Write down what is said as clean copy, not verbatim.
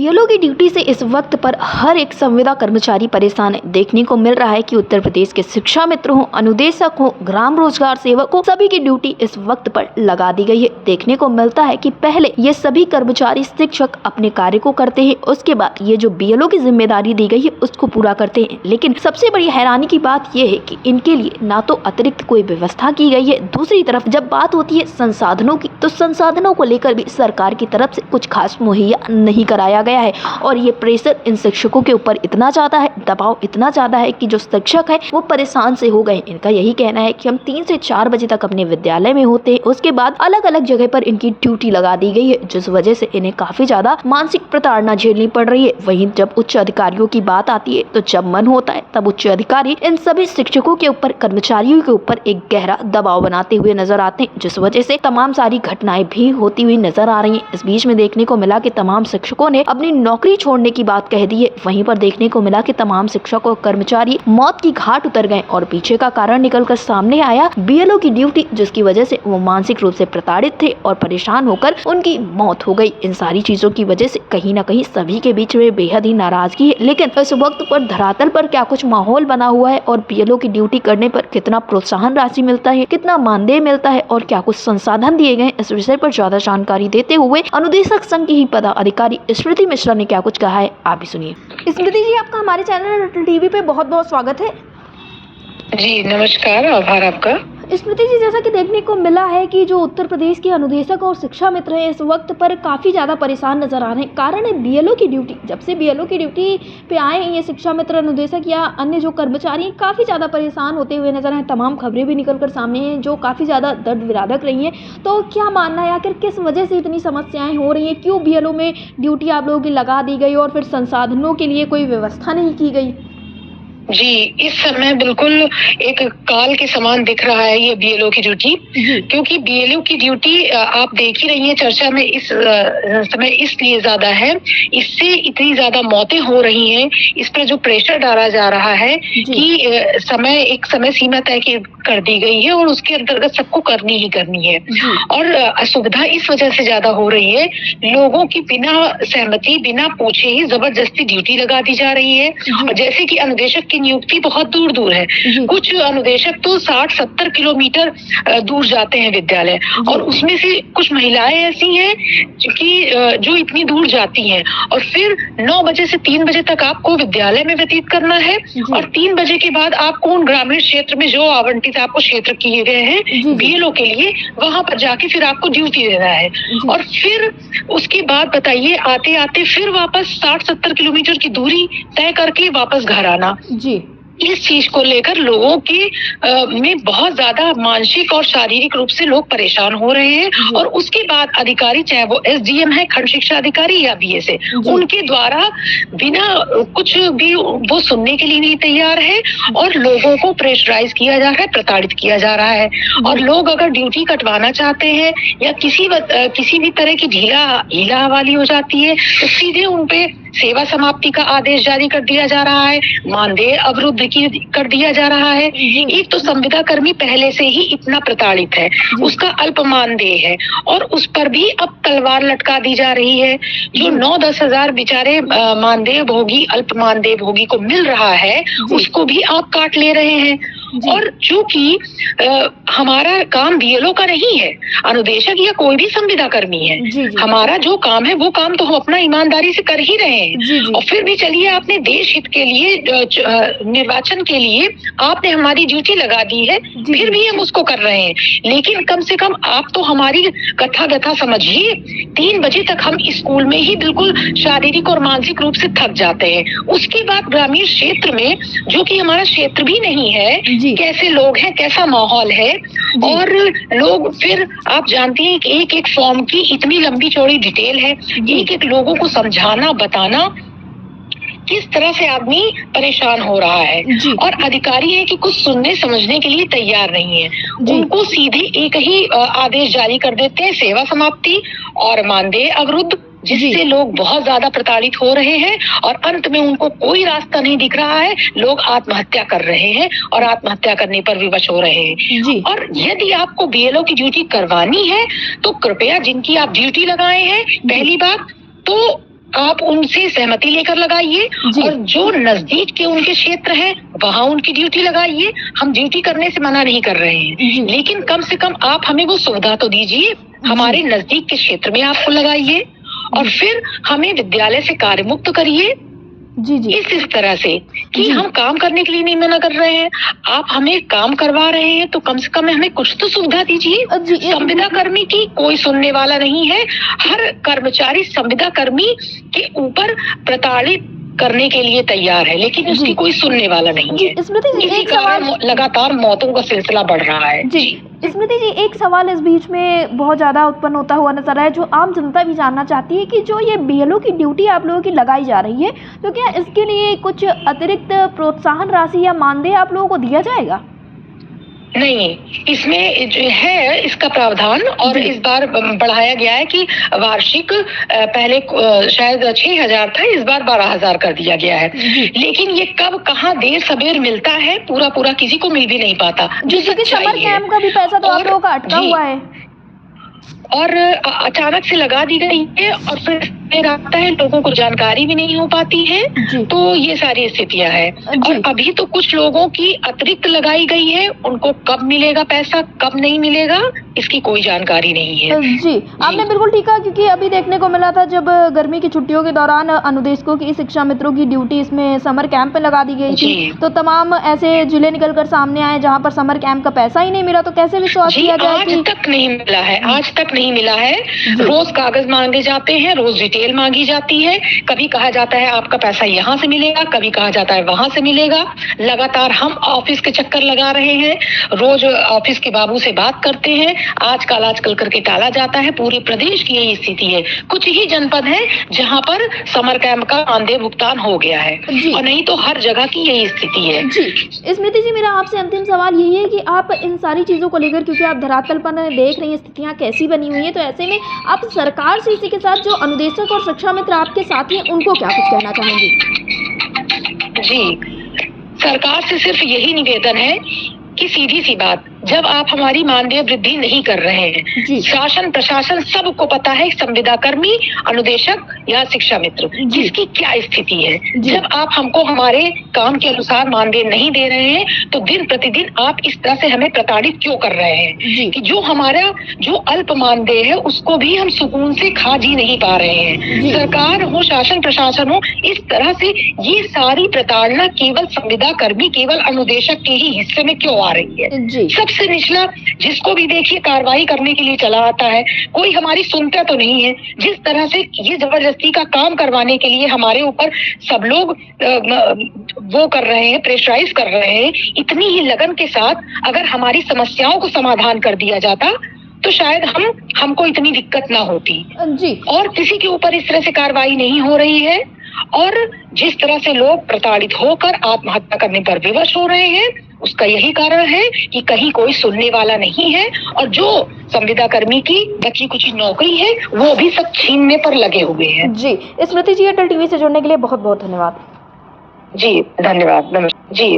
BLO की duty से इस वक्त पर हर एक संविदा कर्मचारी परेशान है। देखने को मिल रहा है कि उत्तर प्रदेश के शिक्षा मित्र हो, अनुदेशक हो, ग्राम रोजगार सेवक हो, सभी की ड्यूटी इस वक्त पर लगा दी गई है। देखने को मिलता है कि पहले ये सभी कर्मचारी शिक्षक अपने कार्य को करते हैं, उसके बाद ये जो बीएलओ की जिम्मेदारी दी गई है उसको पूरा करते हैं। लेकिन सबसे बड़ी हैरानी की बात यह है कि इनके लिए ना तो अतिरिक्त कोई व्यवस्था की गई है, दूसरी तरफ जब बात होती है संसाधनों की तो संसाधनों को लेकर भी सरकार की तरफ से कुछ खास मुहैया नहीं कराया गया है। और ये प्रेशर इन शिक्षकों के ऊपर इतना ज्यादा है, दबाव इतना ज्यादा है कि जो शिक्षक है वो परेशान से हो गए। इनका यही कहना है कि हम 3 से 4 बजे तक अपने विद्यालय में होते हैं, उसके बाद अलग अलग जगह पर इनकी ड्यूटी लगा दी गई है, जिस वजह से इन्हें काफी ज्यादा मानसिक प्रताड़ना झेलनी पड़ रही है। वहीं जब उच्च अधिकारियों की बात आती है तो जब मन होता है तब उच्च अधिकारी इन सभी शिक्षकों के ऊपर, कर्मचारियों के ऊपर एक गहरा दबाव बनाते हुए नजर आते हैं, जिस वजह से तमाम सारी घटनाएं भी होती हुई नजर आ रही हैं। इस बीच में देखने को मिला कि तमाम शिक्षकों ने अपनी नौकरी छोड़ने की बात कह दी है। वहीं पर देखने को मिला कि तमाम शिक्षक और कर्मचारी मौत की घाट उतर गए और पीछे का कारण निकलकर सामने आया बीएलओ की ड्यूटी, जिसकी वजह से वो मानसिक रूप से प्रताड़ित थे और परेशान होकर उनकी मौत हो गई। इन सारी चीजों की वजह से कहीं ना कहीं सभी के बीच में बेहद ही नाराजगी है। लेकिन इस वक्त पर धरातल पर क्या कुछ माहौल बना हुआ है और बीएलओ की ड्यूटी करने पर कितना प्रोत्साहन राशि मिलता है, कितना मानदेय मिलता है और क्या कुछ संसाधन दिए गए, इस विषय पर ज्यादा जानकारी देते हुए अनुदेशक संघ की ही पदाधिकारी स्मृति मिश्रा ने क्या कुछ कहा है, आप भी सुनिए। स्मृति जी, आपका हमारे चैनल टीवी पे बहुत बहुत स्वागत है। जी नमस्कार, आभार आपका। स्मृति जी, जैसा कि देखने को मिला है कि जो उत्तर प्रदेश के अनुदेशक और शिक्षा मित्र हैं इस वक्त पर काफ़ी ज़्यादा परेशान नजर आ रहे हैं। कारण है बीएलओ की ड्यूटी। जब से बीएलओ की ड्यूटी पे आए हैं ये शिक्षा मित्र, अनुदेशक या अन्य जो कर्मचारी हैं काफ़ी ज़्यादा परेशान होते हुए नजर आए। तमाम खबरें भी निकल कर सामने हैं जो काफ़ी ज़्यादा दर्द विदारक रही हैं। तो क्या मानना है आखिर किस वजह से इतनी समस्याएँ हो रही हैं? क्यों बीएलओ में ड्यूटी आप लोगों की लगा दी गई और फिर संसाधनों के लिए कोई व्यवस्था नहीं की गई? जी, इस समय बिल्कुल एक काल के समान दिख रहा है ये बीएलओ की ड्यूटी, क्योंकि बीएलओ की ड्यूटी आप देख ही रही हैं चर्चा में इस समय इसलिए ज्यादा है, इससे इतनी ज्यादा मौतें हो रही हैं, इस पर जो प्रेशर डाला जा रहा है कि एक समय सीमा तय कर दी गई है और उसके अंतर्गत सबको करनी ही करनी है। और असुविधा इस वजह से ज्यादा हो रही है, लोगों की बिना सहमति, बिना पूछे ही जबरदस्ती ड्यूटी लगा दी जा रही है। और जैसे कि अनुदेशक की नियुक्ति बहुत दूर दूर है, कुछ अनुदेशक तो 60-70 किलोमीटर दूर जाते हैं विद्यालय, और उसमें से कुछ महिलाएं ऐसी हैं कि जो इतनी दूर जाती हैं और फिर 9 बजे से 3 बजे तक आपको विद्यालय में व्यतीत करना है और 3 बजे के बाद आपको उन ग्रामीण क्षेत्र में जो आवंटित आपको क्षेत्र किए गए हैं बीएलओ के लिए, वहां पर जाके फिर आपको ड्यूटी देना है। और फिर उसके बाद बताइए, आते आते फिर वापस 60-70 किलोमीटर की दूरी तय करके वापस घर आना। इस चीज को लेकर लोगों के में बहुत ज्यादा मानसिक और शारीरिक रूप से लोग परेशान हो रहे हैं। और उसके बाद अधिकारी, चाहे वो एसडीएम है, खंड शिक्षा अधिकारी या बीएसए, उनके द्वारा बिना कुछ भी वो सुनने के लिए नहीं तैयार है और लोगों को प्रेशराइज किया जा रहा है, प्रताड़ित किया जा रहा है। और लोग अगर ड्यूटी कटवाना चाहते हैं या किसी भी तरह की ढीला हवाली हो जाती है तो सीधे उनपे सेवा समाप्ति का आदेश जारी कर दिया जा रहा है, मानदेय अवरुद्ध कर दिया जा रहा है। एक तो संविदा कर्मी पहले से ही इतना प्रताड़ित है, उसका अल्प मानदेय है और उस पर भी अब तलवार लटका दी जा रही है। जो 9-10 हजार बेचारे मानदेय भोगी, अल्प मानदेय भोगी को मिल रहा है, उसको भी आप काट ले रहे हैं। और चूंकि हमारा काम बीएलओ का नहीं है, अनुदेशक या कोई भी संविदा कर्मी है, हमारा जो काम है वो काम तो हम अपना ईमानदारी से कर ही रहे हैं। और फिर भी चलिए, आपने देश हित के लिए, निर्वाचन के लिए आपने हमारी ड्यूटी लगा दी है, फिर भी हम उसको कर रहे हैं। लेकिन कम से कम आप तो हमारी कथा व्यथा समझिए। 3 बजे तक हम स्कूल में ही बिल्कुल शारीरिक और मानसिक रूप से थक जाते हैं। उसके बाद ग्रामीण क्षेत्र में, जो कि हमारा क्षेत्र भी नहीं है, कैसे लोग हैं, कैसा माहौल है। और लोग, फिर आप जानती हैं कि एक फॉर्म की इतनी लंबी चौड़ी डिटेल है, एक लोगों को समझाना, बताना, किस तरह से आदमी परेशान हो रहा है। और अधिकारी है कि कुछ सुनने समझने के लिए तैयार नहीं है, उनको सीधे एक ही आदेश जारी कर देते हैं, सेवा समाप्ति और मानदेय अवरुद्ध, जिससे लोग बहुत ज्यादा प्रताड़ित हो रहे हैं और अंत में उनको कोई रास्ता नहीं दिख रहा है। लोग आत्महत्या कर रहे हैं और आत्महत्या करने पर विवश हो रहे हैं। और यदि आपको बीएलओ की ड्यूटी करवानी है तो कृपया, जिनकी आप ड्यूटी लगाए हैं, पहली बात तो आप उनसे सहमति लेकर लगाइए जी। और जो नजदीक के उनके क्षेत्र है वहां उनकी ड्यूटी लगाइए। हम ड्यूटी करने से मना नहीं कर रहे हैं, जी। लेकिन कम से कम आप हमें वो सुविधा तो दीजिए। हमारे नजदीक के क्षेत्र में आपको लगाइए और फिर हमें विद्यालय से कार्य मुक्त करिए। जी जी इस तरह से कि जी। हम काम करने के लिए नहीं मना कर रहे हैं, आप हमें काम करवा रहे हैं तो कम से कम हमें कुछ तो सुविधा दीजिए। जी संविदा कर्मी की कोई सुनने वाला नहीं है। हर कर्मचारी संविदा कर्मी के ऊपर प्रताड़ित करने के लिए तैयार है, लेकिन उसकी जी। कोई सुनने वाला नहीं जी है। स्मृति जी इसी एक सवाल कारण लगातार मौतों का सिलसिला बढ़ रहा है। जी स्मृति जी एक सवाल इस बीच में बहुत ज़्यादा उत्पन्न होता हुआ नजर आया, जो आम जनता भी जानना चाहती है कि जो ये बीएलओ की ड्यूटी आप लोगों की लगाई जा रही है, तो क्या इसके लिए कुछ अतिरिक्त प्रोत्साहन राशि या मानदेय आप लोगों को दिया जाएगा? नहीं, इसमें जो है इसका प्रावधान और इस बार बढ़ाया गया है कि वार्षिक पहले शायद 6,000 था, इस बार 12,000 कर दिया गया है। लेकिन ये कब कहाँ देर सबेर मिलता है पूरा किसी को मिल भी नहीं पाता। जो क्योंकि समर सच्चाई है कैंप का भी पैसा तो आप लोगों का अटका जी। हुआ है। और अचानक से लगा दी गई है और फिर आता है, लोगों को जानकारी भी नहीं हो पाती है। जी। तो ये सारी स्थितियां हैं। जी। और अभी तो कुछ लोगों की अतिरिक्त लगाई गई है, उनको कब मिलेगा पैसा कब नहीं मिलेगा इसकी कोई जानकारी नहीं है। जी आपने बिल्कुल ठीक कहा, क्योंकि अभी देखने को मिला था जब गर्मी की छुट्टियों के दौरान अनुदेशकों की शिक्षा मित्रों की ड्यूटी इसमें समर कैंप में लगा दी गई थी, जी। तो तमाम ऐसे जिले निकलकर सामने आए जहां पर समर कैंप का पैसा ही नहीं मिला, तो कैसे विश्वास जी, किया जाए आज कि तक नहीं मिला है, आज तक नहीं मिला है। रोज कागज मांगे जाते हैं, रोज डिटेल मांगी जाती है। कभी कहा जाता है आपका पैसा यहाँ से मिलेगा, कभी कहा जाता है वहां से मिलेगा। लगातार हम ऑफिस के चक्कर लगा रहे हैं, रोज ऑफिस के बाबू से बात करते हैं, आजकल करके टाला जाता है। पूरे प्रदेश की यही स्थिति है। कुछ ही जनपद है जहाँ पर समर कैंप का मानदेय भुगतान हो गया है और नहीं तो हर जगह की यही स्थिति है। जी स्मृति जी मेरा आपसे अंतिम सवाल यही है कि आप इन सारी चीज़ों को लेकर, क्योंकि आप धरातल पर देख रही हैं स्थितियाँ कैसी बनी हुई हैं, तो ऐसे में आप सरकार से इसी के साथ जो अनुदेशक और शिक्षा मित्र आपके साथी हैं उनको क्या कुछ कहना चाहेंगी? जी, सरकार से सिर्फ यही निवेदन है कि सीधी सी बात, जब आप हमारी मानदेय वृद्धि नहीं कर रहे हैं, शासन प्रशासन सबको पता है संविदा कर्मी, अनुदेशक या शिक्षा मित्र जिसकी क्या स्थिति है। जब आप हमको हमारे काम के अनुसार मानदेय नहीं दे रहे हैं तो दिन प्रतिदिन आप इस तरह से हमें प्रताड़ित क्यों कर रहे हैं कि जो हमारा जो अल्प मानदेय है उसको भी हम सुकून से खा जी नहीं पा रहे हैं। सरकार हो, शासन प्रशासन हो, इस तरह से ये सारी प्रताड़ना केवल संविदा कर्मी, केवल अनुदेशक के ही हिस्से में क्यों आ रही है? सबसे निचला जिसको भी देखिए कार्रवाई करने के लिए चला आता है, कोई हमारी सुनता तो नहीं है। जिस तरह से ये जबरदस्ती का काम करवाने के लिए हमारे ऊपर सब लोग वो कर रहे हैं, प्रेशराइज कर रहे हैं, इतनी ही लगन के साथ अगर हमारी समस्याओं को समाधान कर दिया जाता तो शायद हमको इतनी दिक्कत ना होती। और किसी के ऊपर इस तरह से कार्रवाई नहीं हो रही है और जिस तरह से लोग प्रताड़ित होकर आत्महत्या करने पर विवश हो रहे हैं उसका यही कारण है कि कहीं कोई सुनने वाला नहीं है और जो संविदा कर्मी की बची कुछ नौकरी है वो भी सब छीनने पर लगे हुए हैं। जी स्मृति जी, अटल टीवी से जुड़ने के लिए बहुत बहुत धन्यवाद। जी धन्यवाद। जी।